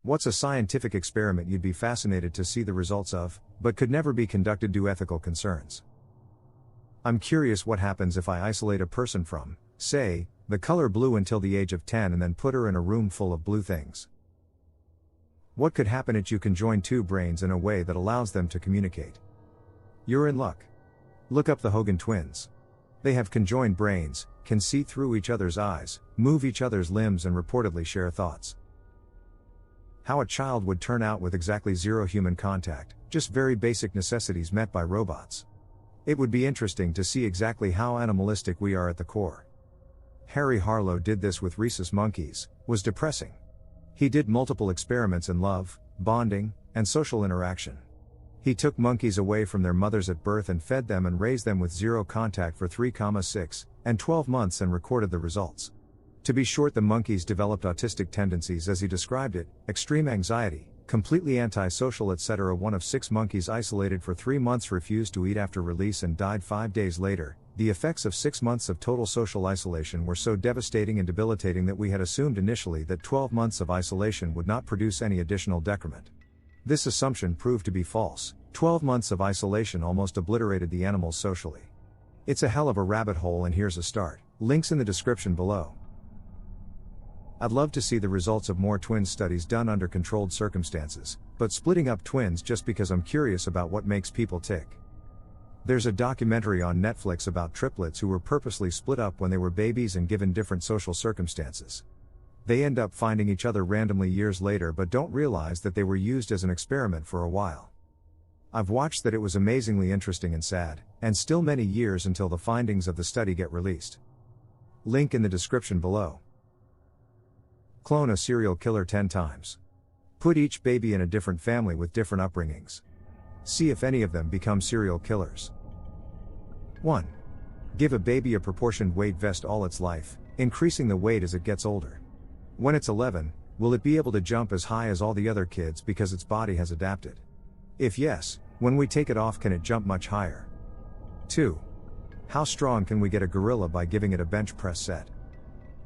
What's a scientific experiment you'd be fascinated to see the results of, but could never be conducted due to ethical concerns? I'm curious what happens if I isolate a person from, say, the color blue until the age of 10 and then put her in a room full of blue things. What could happen if you can join two brains in a way that allows them to communicate? You're in luck. Look up the Hogan twins. They have conjoined brains, can see through each other's eyes, move each other's limbs, and reportedly share thoughts. How a child would turn out with exactly zero human contact, just very basic necessities met by robots. It would be interesting to see exactly how animalistic we are at the core. Harry Harlow did this with rhesus monkeys, was depressing. He did multiple experiments in love, bonding, and social interaction. He took monkeys away from their mothers at birth and fed them and raised them with zero contact for 3, 6, and 12 months and recorded the results. To be short, the monkeys developed autistic tendencies as he described it, extreme anxiety, completely antisocial, etc. One of 6 monkeys isolated for 3 months refused to eat after release and died 5 days later. The effects of 6 months of total social isolation were so devastating and debilitating that we had assumed initially that 12 months of isolation would not produce any additional decrement. This assumption proved to be false. 12 months of isolation almost obliterated the animals socially. It's a hell of a rabbit hole, and here's a start. Links in the description below. I'd love to see the results of more twin studies done under controlled circumstances, but splitting up twins just because I'm curious about what makes people tick. There's a documentary on Netflix about triplets who were purposely split up when they were babies and given different social circumstances. They end up finding each other randomly years later but don't realize that they were used as an experiment for a while. I've watched that. It was amazingly interesting and sad, and still many years until the findings of the study get released. Link in the description below. Clone a serial killer 10 times. Put each baby in a different family with different upbringings. See if any of them become serial killers. 1. Give a baby a proportioned weight vest all its life, increasing the weight as it gets older. When it's 11, will it be able to jump as high as all the other kids because its body has adapted? If yes, when we take it off, can it jump much higher? 2. How strong can we get a gorilla by giving it a bench press set?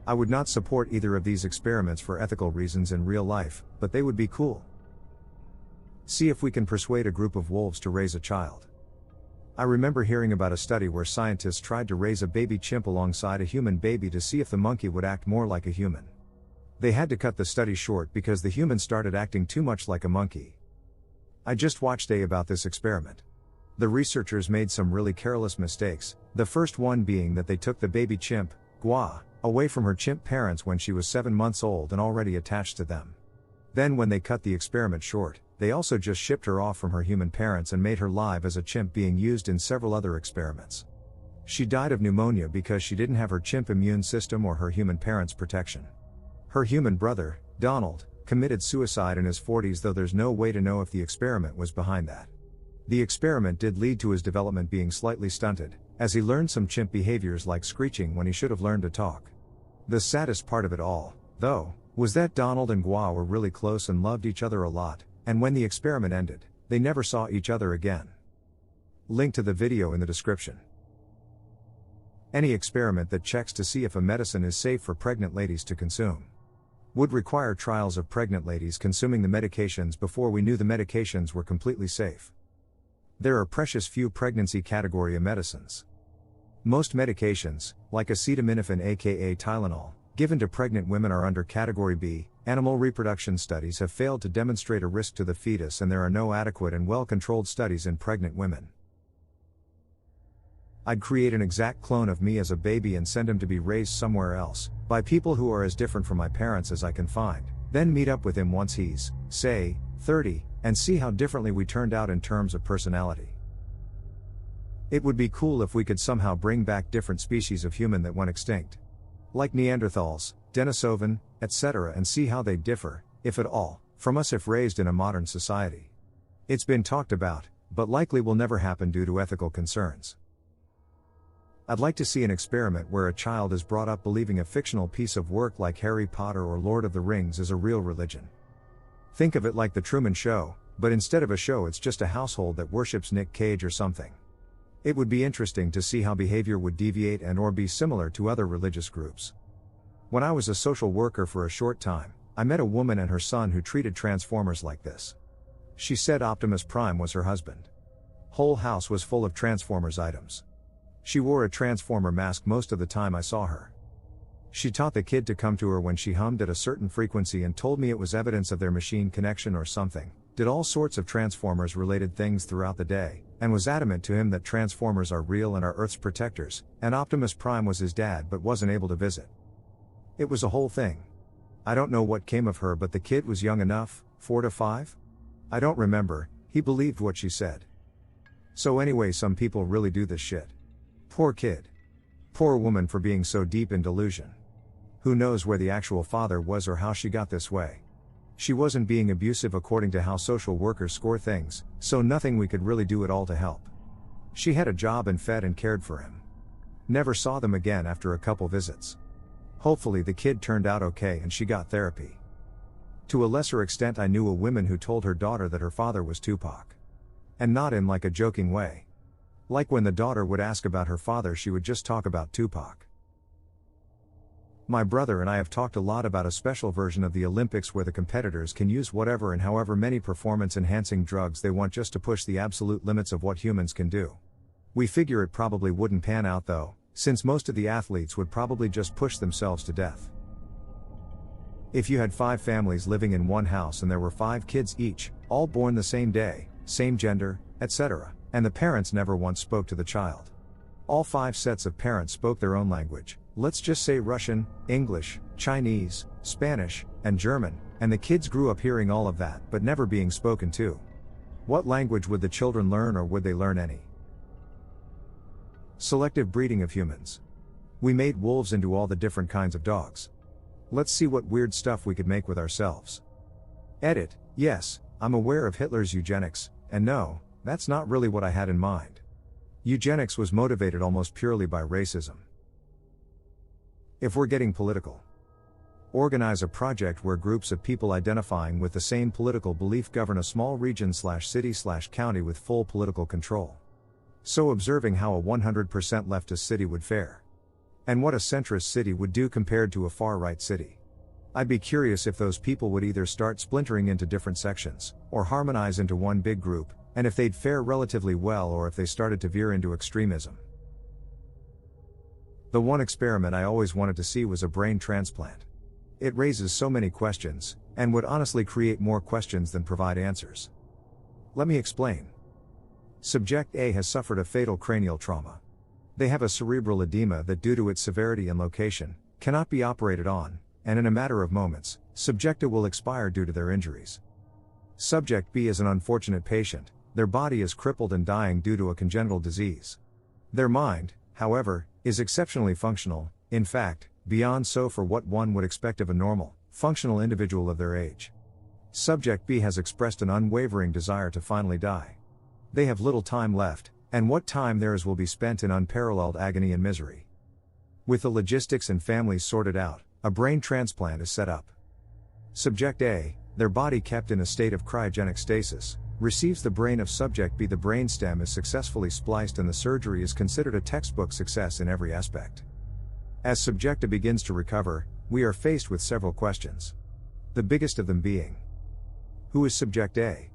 I would not support either of these experiments for ethical reasons in real life, but they would be cool. See if we can persuade a group of wolves to raise a child. I remember hearing about a study where scientists tried to raise a baby chimp alongside a human baby to see if the monkey would act more like a human. They had to cut the study short because the human started acting too much like a monkey. I just watched about this experiment. The researchers made some really careless mistakes, the first one being that they took the baby chimp, Gua, away from her chimp parents when she was 7 months old and already attached to them. Then when they cut the experiment short, they also just shipped her off from her human parents and made her live as a chimp, being used in several other experiments. She died of pneumonia because she didn't have her chimp immune system or her human parents' protection. Her human brother, Donald, committed suicide in his 40s, though there's no way to know if the experiment was behind that. The experiment did lead to his development being slightly stunted, as he learned some chimp behaviors like screeching when he should have learned to talk. The saddest part of it all, though, was that Donald and Gua were really close and loved each other a lot, and when the experiment ended, they never saw each other again. Link to the video in the description. Any experiment that checks to see if a medicine is safe for pregnant ladies to consume would require trials of pregnant ladies consuming the medications before we knew the medications were completely safe. There are precious few pregnancy category of medicines. Most medications, like acetaminophen aka Tylenol, given to pregnant women are under Category B. Animal reproduction studies have failed to demonstrate a risk to the fetus, and there are no adequate and well-controlled studies in pregnant women. I'd create an exact clone of me as a baby and send him to be raised somewhere else, by people who are as different from my parents as I can find, then meet up with him once he's, say, 30, and see how differently we turned out in terms of personality. It would be cool if we could somehow bring back different species of human that went extinct. Like Neanderthals, Denisovan, etc., and see how they differ, if at all, from us if raised in a modern society. It's been talked about, but likely will never happen due to ethical concerns. I'd like to see an experiment where a child is brought up believing a fictional piece of work like Harry Potter or Lord of the Rings is a real religion. Think of it like The Truman Show, but instead of a show it's just a household that worships Nick Cage or something. It would be interesting to see how behavior would deviate and or be similar to other religious groups. When I was a social worker for a short time, I met a woman and her son who treated Transformers like this. She said Optimus Prime was her husband. Whole house was full of Transformers items. She wore a Transformer mask most of the time I saw her. She taught the kid to come to her when she hummed at a certain frequency and told me it was evidence of their machine connection or something, did all sorts of Transformers related things throughout the day, and was adamant to him that Transformers are real and are Earth's protectors, and Optimus Prime was his dad but wasn't able to visit. It was a whole thing. I don't know what came of her, but the kid was young enough, 4 to 5? I don't remember, he believed what she said. So anyway, some people really do this shit. Poor kid. Poor woman for being so deep in delusion. Who knows where the actual father was or how she got this way. She wasn't being abusive according to how social workers score things, so nothing we could really do at all to help. She had a job and fed and cared for him. Never saw them again after a couple visits. Hopefully the kid turned out okay and she got therapy. To a lesser extent, I knew a woman who told her daughter that her father was Tupac. And not in like a joking way. Like when the daughter would ask about her father, she would just talk about Tupac. My brother and I have talked a lot about a special version of the Olympics where the competitors can use whatever and however many performance-enhancing drugs they want just to push the absolute limits of what humans can do. We figure it probably wouldn't pan out though, since most of the athletes would probably just push themselves to death. If you had 5 families living in one house and there were 5 kids each, all born the same day, same gender, etc., and the parents never once spoke to the child. All 5 sets of parents spoke their own language. Let's just say Russian, English, Chinese, Spanish, and German, and the kids grew up hearing all of that but never being spoken to. What language would the children learn, or would they learn any? Selective breeding of humans. We made wolves into all the different kinds of dogs. Let's see what weird stuff we could make with ourselves. Edit. Yes, I'm aware of Hitler's eugenics, and no, that's not really what I had in mind. Eugenics was motivated almost purely by racism. If we're getting political, organize a project where groups of people identifying with the same political belief govern a small region/city/county with full political control. So observing how a 100% leftist city would fare. And what a centrist city would do compared to a far-right city. I'd be curious if those people would either start splintering into different sections, or harmonize into one big group, and if they'd fare relatively well or if they started to veer into extremism. The one experiment I always wanted to see was a brain transplant. It raises so many questions, and would honestly create more questions than provide answers. Let me explain. Subject A has suffered a fatal cranial trauma. They have a cerebral edema that, due to its severity and location, cannot be operated on, and in a matter of moments, Subject A will expire due to their injuries. Subject B is an unfortunate patient. Their body is crippled and dying due to a congenital disease. Their mind, however, is exceptionally functional, in fact, beyond so for what one would expect of a normal, functional individual of their age. Subject B has expressed an unwavering desire to finally die. They have little time left, and what time there is will be spent in unparalleled agony and misery. With the logistics and families sorted out, a brain transplant is set up. Subject A, their body kept in a state of cryogenic stasis, receives the brain of Subject B. The brainstem is successfully spliced and the surgery is considered a textbook success in every aspect. As Subject A begins to recover, we are faced with several questions. The biggest of them being, who is Subject A?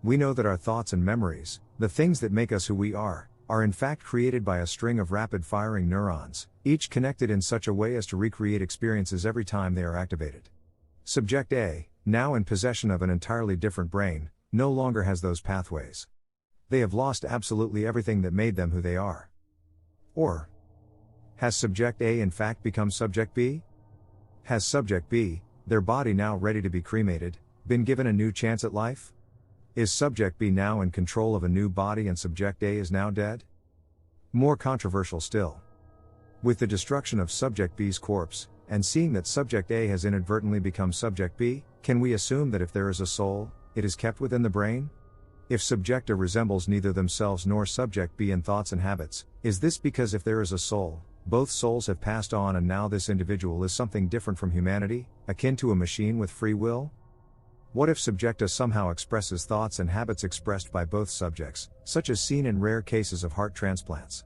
We know that our thoughts and memories, the things that make us who we are in fact created by a string of rapid-firing neurons, each connected in such a way as to recreate experiences every time they are activated. Subject A, now in possession of an entirely different brain, no longer has those pathways. They have lost absolutely everything that made them who they are. Or, has Subject A in fact become Subject B? Has Subject B, their body now ready to be cremated, been given a new chance at life? Is Subject B now in control of a new body and Subject A is now dead? More controversial still. With the destruction of Subject B's corpse, and seeing that Subject A has inadvertently become Subject B, can we assume that if there is a soul, it is kept within the brain? If Subject A resembles neither themselves nor Subject B in thoughts and habits, is this because if there is a soul, both souls have passed on and now this individual is something different from humanity, akin to a machine with free will? What if Subject A somehow expresses thoughts and habits expressed by both subjects, such as seen in rare cases of heart transplants?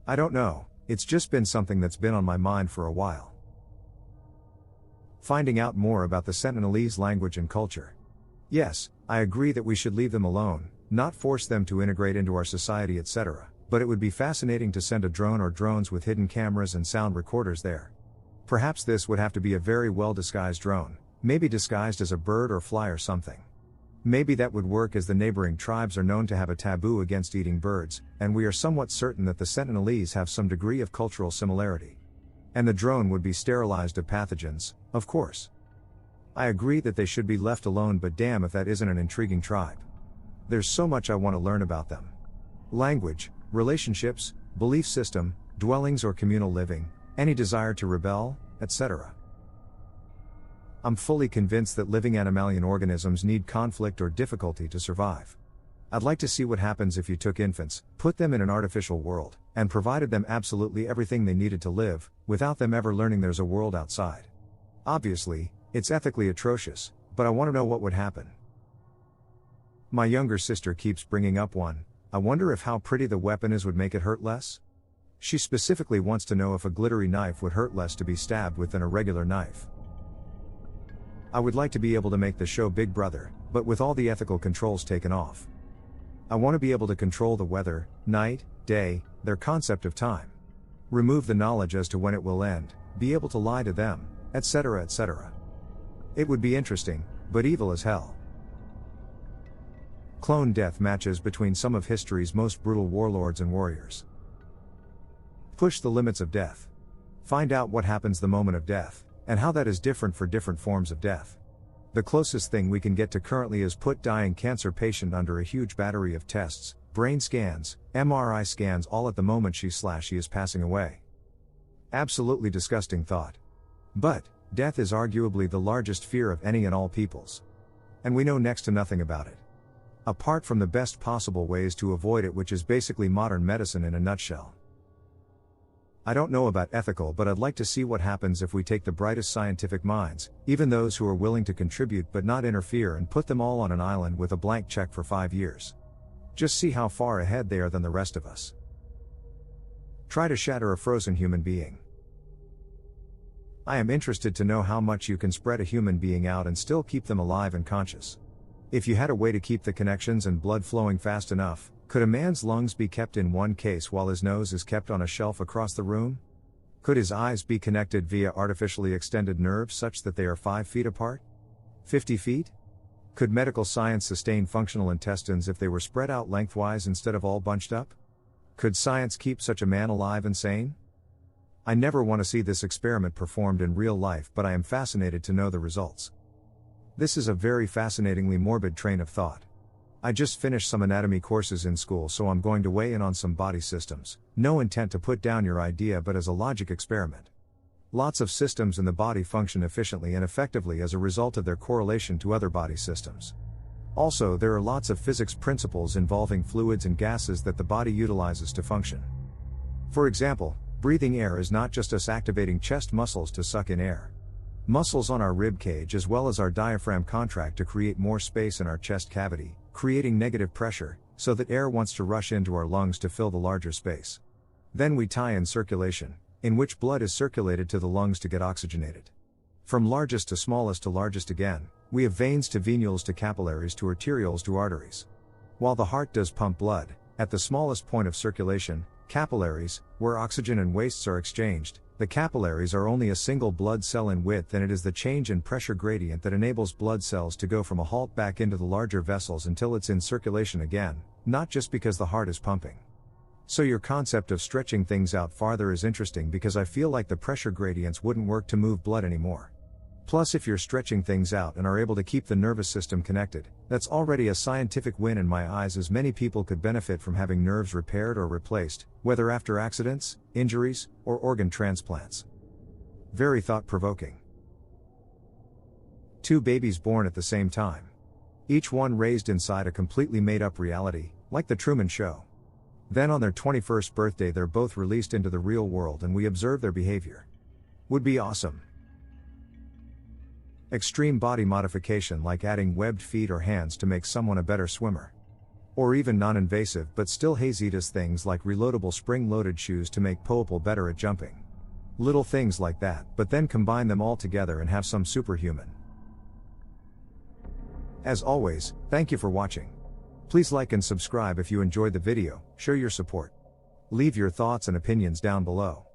I don't know, it's just been something that's been on my mind for a while. finding out more about the Sentinelese language and culture. Yes, I agree that we should leave them alone, not force them to integrate into our society, etc., but it would be fascinating to send a drone or drones with hidden cameras and sound recorders there. Perhaps this would have to be a very well disguised drone, maybe disguised as a bird or fly or something. Maybe that would work, as the neighboring tribes are known to have a taboo against eating birds, and we are somewhat certain that the Sentinelese have some degree of cultural similarity. And the drone would be sterilized of pathogens, of course. I agree that they should be left alone, but damn if that isn't an intriguing tribe. There's so much I want to learn about them. Language, relationships, belief system, dwellings or communal living, any desire to rebel, etc. I'm fully convinced that living animalian organisms need conflict or difficulty to survive. I'd like to see what happens if you took infants, put them in an artificial world, and provided them absolutely everything they needed to live, without them ever learning there's a world outside. Obviously, it's ethically atrocious, but I want to know what would happen. My younger sister keeps bringing up one. I wonder if how pretty the weapon is would make it hurt less? She specifically wants to know if a glittery knife would hurt less to be stabbed with than a regular knife. I would like to be able to make the show Big Brother, but with all the ethical controls taken off. I want to be able to control the weather, night, day, their concept of time. Remove the knowledge as to when it will end, be able to lie to them, etc., etc. It would be interesting, but evil as hell. Clone death matches between some of history's most brutal warlords and warriors. Push the limits of death. Find out what happens the moment of death, and how that is different for different forms of death. The closest thing we can get to currently is put dying cancer patient under a huge battery of tests, brain scans, MRI scans, all at the moment she is passing away. Absolutely disgusting thought. But, death is arguably the largest fear of any and all peoples. And we know next to nothing about it. Apart from the best possible ways to avoid it, which is basically modern medicine in a nutshell. I don't know about ethical, but I'd like to see what happens if we take the brightest scientific minds, even those who are willing to contribute but not interfere, and put them all on an island with a blank check for 5 years. Just see how far ahead they are than the rest of us. Try to shatter a frozen human being. I am interested to know how much you can spread a human being out and still keep them alive and conscious. If you had a way to keep the connections and blood flowing fast enough, could a man's lungs be kept in one case while his nose is kept on a shelf across the room? Could his eyes be connected via artificially extended nerves such that they are 5 feet apart? 50 feet? Could medical science sustain functional intestines if they were spread out lengthwise instead of all bunched up? Could science keep such a man alive and sane? I never want to see this experiment performed in real life, but I am fascinated to know the results. This is a very fascinatingly morbid train of thought. I just finished some anatomy courses in school, so I'm going to weigh in on some body systems. No intent to put down your idea, but as a logic experiment. Lots of systems in the body function efficiently and effectively as a result of their correlation to other body systems. Also, there are lots of physics principles involving fluids and gases that the body utilizes to function. For example, breathing air is not just us activating chest muscles to suck in air. Muscles on our rib cage as well as our diaphragm contract to create more space in our chest cavity, creating negative pressure, so that air wants to rush into our lungs to fill the larger space. Then we tie in circulation, in which blood is circulated to the lungs to get oxygenated. From largest to smallest to largest again, we have veins to venules to capillaries to arterioles to arteries. While the heart does pump blood, at the smallest point of circulation, capillaries, where oxygen and wastes are exchanged, the capillaries are only a single blood cell in width, and it is the change in pressure gradient that enables blood cells to go from a halt back into the larger vessels until it's in circulation again, not just because the heart is pumping. So your concept of stretching things out farther is interesting, because I feel like the pressure gradients wouldn't work to move blood anymore. Plus, if you're stretching things out and are able to keep the nervous system connected, that's already a scientific win in my eyes, as many people could benefit from having nerves repaired or replaced, whether after accidents, injuries, or organ transplants. Very thought-provoking. 2 babies born at the same time. Each one raised inside a completely made-up reality, like the Truman Show. Then on their 21st birthday they're both released into the real world and we observe their behavior. Would be awesome. Extreme body modification, like adding webbed feet or hands to make someone a better swimmer. Or even non-invasive but still hazy things like reloadable spring-loaded shoes to make Popel better at jumping. Little things like that, but then combine them all together and have some superhuman. As always, thank you for watching. Please like and subscribe if you enjoyed the video, show your support. Leave your thoughts and opinions down below.